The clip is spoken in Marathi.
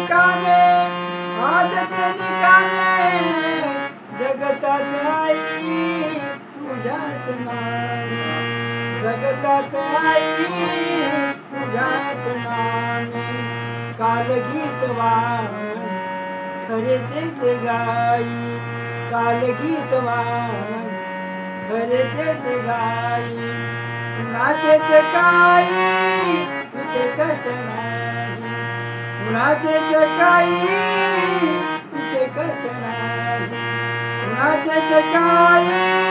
कामे आजचे निकामे जगतात आई तुझ्याच नामे जगतात आई तुझ्याच नामे काल गीत वाहन खरे तेच गाई काल गीत वाहन खरे तेच गाई कुणाचेच काही इथे कष्ट नाही कुणाचेच काही इथे कष्ट नाही कुणाचेच काही